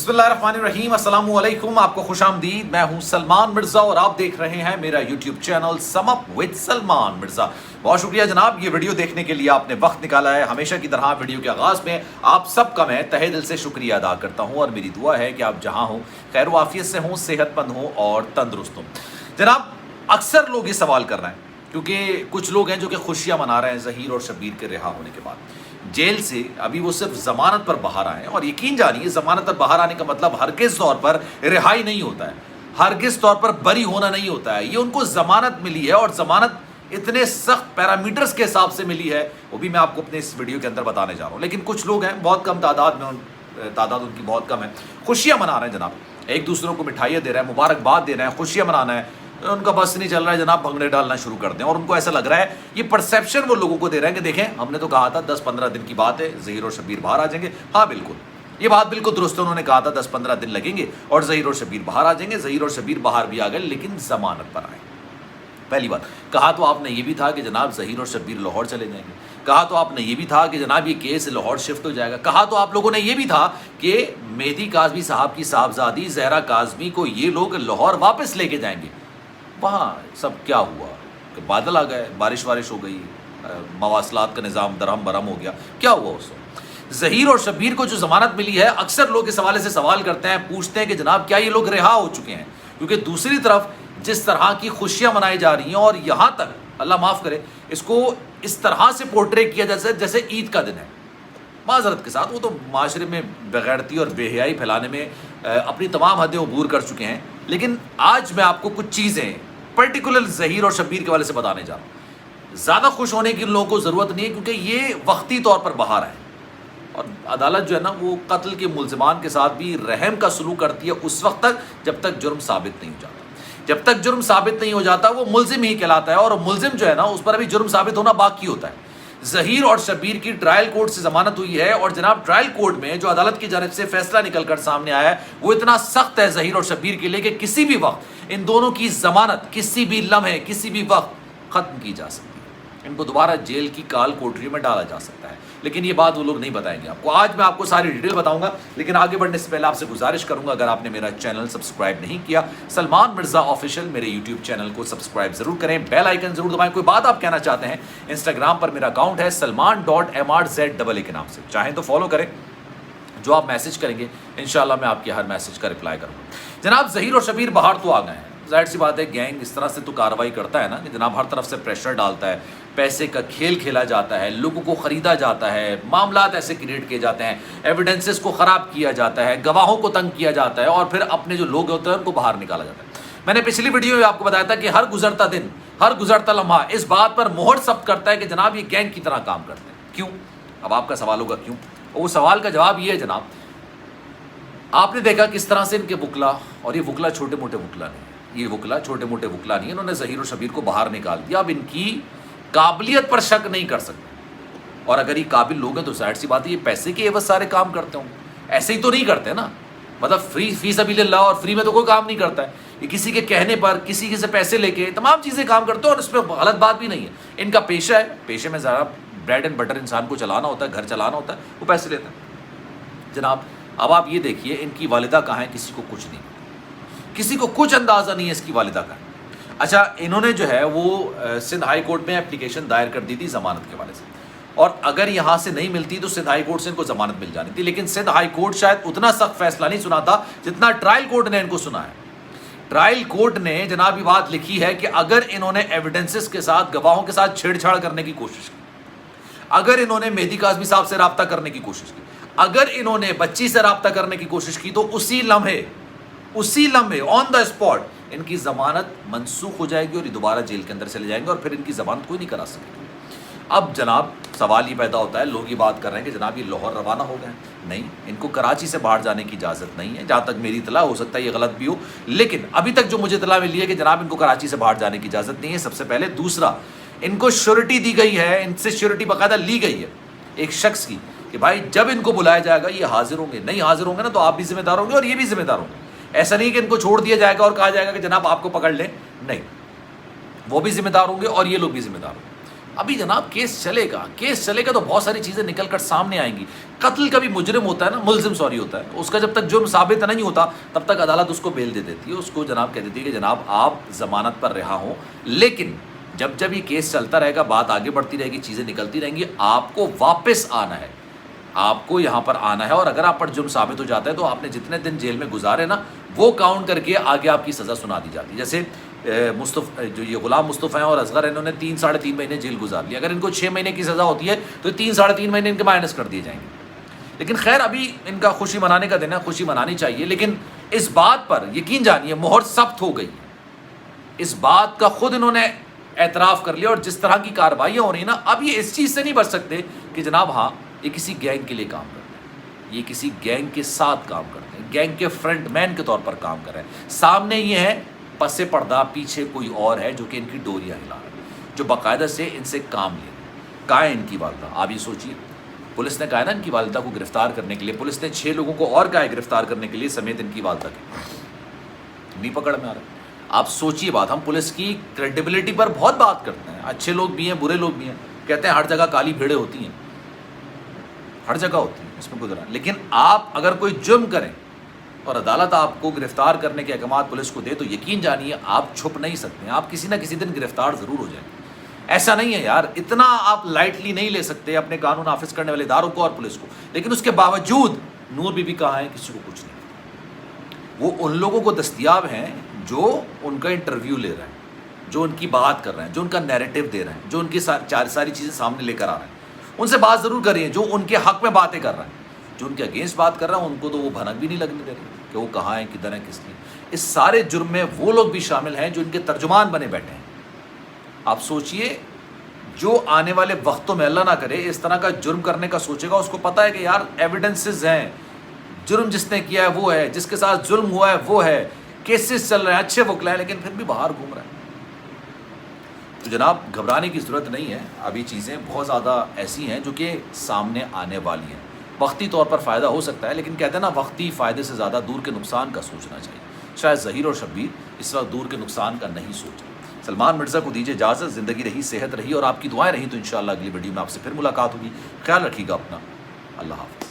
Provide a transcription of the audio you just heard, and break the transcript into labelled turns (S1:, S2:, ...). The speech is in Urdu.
S1: بسم اللہ الرحمن الرحیم، السلام علیکم، آپ کو خوش آمدید۔ میں ہوں سلمان مرزا اور آپ دیکھ رہے ہیں میرا YouTube channel some up with Salman Mirza. بہت شکریہ جناب، یہ ویڈیو دیکھنے کے لیے آپ نے وقت نکالا ہے۔ ہمیشہ کی طرح ویڈیو کے آغاز میں آپ سب کا میں تہہ دل سے شکریہ ادا کرتا ہوں اور میری دعا ہے کہ آپ جہاں ہوں خیر و عافیت سے ہوں، صحت مند ہوں اور تندرست ہوں۔ جناب اکثر لوگ یہ سوال کر رہے ہیں کیونکہ کچھ لوگ ہیں جو کہ خوشیاں منا رہے ہیں ظہیر اور شبیر کے رہا ہونے کے بعد جیل سے۔ ابھی وہ صرف ضمانت پر باہر آئے ہیں اور یقین جانیے ضمانت پر باہر آنے کا مطلب ہرگز طور پر رہائی نہیں ہوتا ہے، ہرگز طور پر بری ہونا نہیں ہوتا ہے۔ یہ ان کو ضمانت ملی ہے اور ضمانت اتنے سخت پیرامیٹرز کے حساب سے ملی ہے، وہ بھی میں آپ کو اپنے اس ویڈیو کے اندر بتانے جا رہا ہوں۔ لیکن کچھ لوگ ہیں، بہت کم تعداد ان کی بہت کم ہے، خوشیاں منا رہے ہیں جناب، ایک دوسروں کو مٹھائیاں دے رہے ہیں، مبارکباد دے رہے ہیں، خوشیاں منانا ہے، ان کا بس نہیں چل رہا ہے جناب، بھنگڑے ڈالنا شروع کر دیں۔ اور ان کو ایسا لگ رہا ہے، یہ پرسیپشن وہ لوگوں کو دے رہے ہیں کہ دیکھیں ہم نے تو کہا تھا 10-15 دن کی بات ہے، ظہیر اور شبیر باہر آ جائیں گے۔ ہاں بالکل، یہ بات بالکل درست ہے، انہوں نے کہا تھا 10-15 دن لگیں گے اور ظہیر اور شبیر باہر آ جائیں گے۔ ظہیر اور شبیر باہر بھی آ گئے لیکن ضمانت پر آئے۔ پہلی بات کہا تو آپ نے یہ بھی تھا کہ جناب ظہیر اور شبیر لاہور چلے جائیں گے، کہا تو آپ نے یہ بھی تھا کہ جناب یہ کیس لاہور شفٹ ہو جائے گا، کہا تو آپ لوگوں نے یہ بھی تھا کہ مہدی کاظمی صاحب کی صاحبزادی زہرا کاظمی کو یہ لوگ لاہور واپس لے کے جائیں گے۔ وہاں سب کیا ہوا کہ بادل آ گئے، بارش ہو گئی، مواصلات کا نظام درہم برہم ہو گیا۔ کیا ہوا اس وقت؟ ظہیر اور شبیر کو جو ضمانت ملی ہے، اکثر لوگ اس حوالے سے سوال کرتے ہیں، پوچھتے ہیں کہ جناب کیا یہ لوگ رہا ہو چکے ہیں؟ کیونکہ دوسری طرف جس طرح کی خوشیاں منائی جا رہی ہیں اور یہاں تک اللہ معاف کرے اس کو اس طرح سے پورٹری کیا جیسے عید کا دن ہے، معذرت کے ساتھ وہ تو معاشرے میں بغیرتی اور بے حیائی پھیلانے میں اپنی تمام حدیں عبور کر چکے ہیں۔ لیکن آج میں آپ کو کچھ چیزیں پرٹیکولر ظہیر اور شبیر کے والے سے بتانے جا رہا ہوں۔ زیادہ خوش ہونے کی ان لوگوں کو ضرورت نہیں ہے کیونکہ یہ وقتی طور پر باہر آئے اور عدالت جو ہے نا وہ قتل کے ملزمان کے ساتھ بھی رحم کا سلوک کرتی ہے اس وقت تک جب تک جرم ثابت نہیں ہو جاتا۔ جب تک جرم ثابت نہیں ہو جاتا وہ ملزم ہی کہلاتا ہے اور ملزم جو ہے نا اس پر ابھی جرم ثابت ہونا باقی ہوتا ہے۔ ظہیر اور شبیر کی ٹرائل کورٹ سے ضمانت ہوئی ہے اور جناب ٹرائل کورٹ میں جو عدالت کی جانب سے فیصلہ نکل کر سامنے آیا ہے وہ اتنا سخت ہے ظہیر اور شبیر کے لیے کہ کسی بھی وقت ان دونوں کی ضمانت کسی بھی لمحے کسی بھی وقت ختم کی جا سکتی ہے، ان کو دوبارہ جیل کی کال کوٹری میں ڈالا جا سکتا ہے۔ لیکن یہ بات وہ لوگ نہیں بتائیں گے آپ کو، آج میں آپ کو ساری ڈیٹیل بتاؤں گا۔ لیکن آگے بڑھنے سے پہلے آپ سے گزارش کروں گا، اگر آپ نے میرا چینل سبسکرائب نہیں کیا، سلمان مرزا آفیشیل میرے یوٹیوب چینل کو سبسکرائب ضرور کریں، بیل آئیکن ضرور دبائیں۔ کوئی بات آپ کہنا چاہتے ہیں، انسٹاگرام پر میرا اکاؤنٹ ہے salman.mrz کے نام سے، چاہیں تو فالو کریں۔ جو آپ میسج کریں گے انشاءاللہ میں آپ کے ہر میسج کا رپلائی کروں گا۔ جناب ظہیر اور شبیر باہر تو آ گئے ہیں، ظاہر سی بات ہے گینگ اس طرح سے تو کارروائی کرتا ہے نا کہ جناب ہر طرف سے پریشر ڈالتا ہے، پیسے کا کھیل کھیلا جاتا ہے، لوگوں کو خریدا جاتا ہے، معاملات ایسے کریٹ کیے جاتے ہیں، ایویڈنسز کو خراب کیا جاتا ہے، گواہوں کو تنگ کیا جاتا ہے اور پھر اپنے جو لوگ ہوتے ہیں ان کو باہر نکالا جاتا ہے۔ میں نے پچھلی ویڈیو میں آپ کو بتایا تھا کہ ہر گزرتا دن، ہر گزرتا لمحہ اس بات پر مہر ثبت کرتا ہے کہ جناب یہ گینگ کی طرح کام کرتے ہیں۔ کیوں؟ اب آپ کا سوال ہوگا کیوں؟ اور وہ سوال کا جواب یہ ہے جناب، آپ نے دیکھا کس طرح سے ان کے وکلا، اور یہ وکلا چھوٹے موٹے وکلا نہیں، یہ وکلا چھوٹے موٹے وکلا نہیں، انہوں نے ظہیر اور شبیر کو باہر نکال دیا۔ اب ان کی قابلیت پر شک نہیں کر سکتے، اور اگر یہ قابل لوگ ہیں تو ظاہر سی بات ہے یہ پیسے کے عوض سارے کام کرتے ہوں، ایسے ہی تو نہیں کرتے نا، مطلب فی سبیل اللہ اور فری میں تو کوئی کام نہیں کرتا ہے، یہ کسی کے کہنے پر کسی سے پیسے لے کے تمام چیزیں کام کرتے ہیں اور اس پہ غلط بات بھی نہیں ہے۔ ان کا پیشہ ہے، پیشے میں ذرا بریڈ اینڈ بٹر انسان کو چلانا ہوتا ہے، گھر چلانا ہوتا ہے، وہ پیسے لیتا ہے جناب۔ اب آپ یہ دیکھیے ان کی والدہ کہاں ہے، کسی کو کچھ نہیں، کسی کو کچھ اندازہ نہیں ہے اس کی والدہ کا۔ اچھا انہوں نے جو ہے وہ سندھ ہائی کورٹ میں اپلیکیشن دائر کر دی تھی ضمانت کے حوالے سے، اور اگر یہاں سے نہیں ملتی تو سندھ ہائی کورٹ سے ان کو ضمانت مل جانی تھی، لیکن سندھ ہائی کورٹ شاید اتنا سخت فیصلہ نہیں سناتا جتنا ٹرائل کورٹ نے ان کو سنا ہے۔ ٹرائل کورٹ نے جناب یہ بات لکھی ہے کہ اگر انہوں نے ایویڈنسز کے ساتھ، گواہوں کے ساتھ چھیڑ چھاڑ کرنے کی کوشش کی، اگر انہوں نے مہدی کاظمی صاحب سے رابطہ کرنے کی کوشش کی، اگر انہوں نے بچی سے رابطہ کرنے کی کوشش کی، تو اسی لمحے آن دا اسپاٹ ان کی ضمانت منسوخ ہو جائے گی اور یہ دوبارہ جیل کے اندر چلے جائیں گے اور پھر ان کی ضمانت کوئی نہیں کرا سکے گا۔ اب جناب سوال یہ پیدا ہوتا ہے، لوگ یہ بات کر رہے ہیں کہ جناب یہ لاہور روانہ ہو گئے ہیں، نہیں، ان کو کراچی سے باہر جانے کی اجازت نہیں ہے، جہاں تک میری اطلاع، ہو سکتا ہے یہ غلط بھی ہو، لیکن ابھی تک جو مجھے اطلاع ملی ہے کہ جناب ان کو کراچی سے باہر جانے کی اجازت نہیں ہے، سب سے پہلے۔ دوسرا، ان کو شیورٹی دی گئی ہے، ان سے شیورٹی باقاعدہ لی گئی ہے ایک شخص کی کہ بھائی جب ان کو بلایا جائے گا یہ حاضر ہوں گے، نہیں حاضر ہوں گے نا تو آپ بھی ذمہ دار ہوں گے اور یہ بھی ذمہ دار ہوں گے۔ ایسا نہیں کہ ان کو چھوڑ دیا جائے گا اور کہا جائے گا کہ جناب آپ کو پکڑ لیں، نہیں، وہ بھی ذمہ دار ہوں گے اور یہ لوگ بھی ذمہ دار ہوں گے۔ ابھی جناب کیس چلے گا تو بہت ساری چیزیں نکل کر سامنے آئیں گی. قتل کا بھی مجرم ہوتا ہے نا, ملزم ہوتا ہے, اس کا جب تک جرم ثابت نہیں ہوتا تب تک عدالت اس کو بیل دے دیتی ہے, اس کو جناب کہہ دیتی ہے کہ جناب آپ ضمانت پر رہا ہوں. لیکن جب یہ کیس چلتا رہے گا, بات آگے بڑھتی رہے گی, چیزیں نکلتی رہیں گی, آپ کو واپس آنا ہے, آپ کو یہاں پر آنا ہے. اور اگر آپ پر جرم ثابت ہو جاتا ہے تو آپ نے جتنے دن جیل میں گزارے نا وہ کاؤنٹ کر کے آگے آپ کی سزا سنا دی جاتی ہے. جیسے جو یہ غلام مصطفیٰ ہیں اور اصغر ہیں, انہوں نے 3-3.5 مہینے جیل گزار لی. اگر ان کو 6 مہینے کی سزا ہوتی ہے تو 3-3.5 مہینے ان کے مائنس کر دیے جائیں گے. لیکن خیر ابھی ان کا خوشی منانے کا دن ہے, خوشی منانی چاہیے. لیکن اس بات پر یقین جانیے مہر سخت ہو گئی, اس بات کا خود انہوں نے اعتراف کر لیا. اور جس طرح کی کارروائیاں ہو رہی ہیں نا, اب یہ اس چیز سے نہیں بچ سکتے کہ جناب ہاں یہ کسی گینگ کے لیے کام کرتے ہیں, یہ کسی گینگ کے ساتھ کام کرتے ہیں, گینگ کے فرنٹ مین کے طور پر کام کر رہے ہیں. سامنے یہ ہے پس پردہ, پیچھے کوئی اور ہے جو کہ ان کی ڈوریاں ہلا رہا ہے, جو باقاعدہ سے ان سے کام لے رہا ہے. کہاں ہے ان کی والدہ؟ آپ یہ سوچیے, پولیس نے کہا نا ان کی والدہ کو گرفتار کرنے کے لیے, پولیس نے 6 لوگوں کو اور کہا ہے گرفتار کرنے کے لیے سمیت ان کی والدہ کے, نہیں پکڑ میں آ رہا ہے. آپ سوچیے بات, ہم پولیس کی کریڈیبلٹی پر بہت بات کرتے ہیں, اچھے لوگ بھی ہیں برے لوگ بھی ہیں, کہتے ہیں ہر جگہ کالی بھیڑیں ہوتی ہیں, ہر جگہ ہوتی ہیں, اس میں گزرا. لیکن آپ اگر کوئی جرم کریں اور عدالت آپ کو گرفتار کرنے کے احکامات پولیس کو دے تو یقین جانیے آپ چھپ نہیں سکتے ہیں, آپ کسی نہ کسی دن گرفتار ضرور ہو جائیں گے. ایسا نہیں ہے یار, اتنا آپ لائٹلی نہیں لے سکتے اپنے قانون نافذ کرنے والے اداروں کو اور پولیس کو. لیکن اس کے باوجود نور بی بی کہاں ہے, کسی کو کچھ نہیں. وہ ان لوگوں کو دستیاب ہیں جو ان کا انٹرویو لے رہے ہیں, جو ان کی بات کر رہے ہیں, جو ان کا نیریٹو دے رہے ہیں, جو ان کی ساری چیزیں سامنے لے کر آ رہے ہیں. ان سے بات ضرور کریے جو ان کے حق میں باتیں کر رہے ہیں. جو ان کے اگینسٹ بات کر رہے ہیں ان کو تو وہ بھنک بھی نہیں لگنے دے رہے کہ وہ کہاں ہیں, کدھر ہیں, کس لیے. اس سارے جرم میں وہ لوگ بھی شامل ہیں جو ان کے ترجمان بنے بیٹھے ہیں. آپ سوچئے, جو آنے والے وقتوں میں اللہ نہ کرے اس طرح کا جرم کرنے کا سوچے گا, اس کو پتہ ہے کہ یار ایویڈنسز ہیں, جرم جس نے کیا ہے وہ ہے, جس کے ساتھ ظلم ہوا ہے وہ ہے, کیسز چل رہے ہیں, اچھے وکلا ہیں, لیکن پھر بھی باہر گھوم رہے ہیں. تو جناب گھبرانے کی ضرورت نہیں ہے, ابھی چیزیں بہت زیادہ ایسی ہیں جو کہ سامنے آنے والی ہیں. وقتی طور پر فائدہ ہو سکتا ہے, لیکن کہتے ہیں نا وقتی فائدے سے زیادہ دور کے نقصان کا سوچنا چاہیے. شاید ظہیر اور شبیر اس وقت دور کے نقصان کا نہیں سوچ رہے. سلمان مرزا کو دیجیے اجازت, زندگی رہی, صحت رہی اور آپ کی دعائیں رہیں تو انشاءاللہ اگلی ویڈیو میں آپ سے پھر ملاقات ہوگی. خیال رکھیے گا اپنا, اللہ حافظ.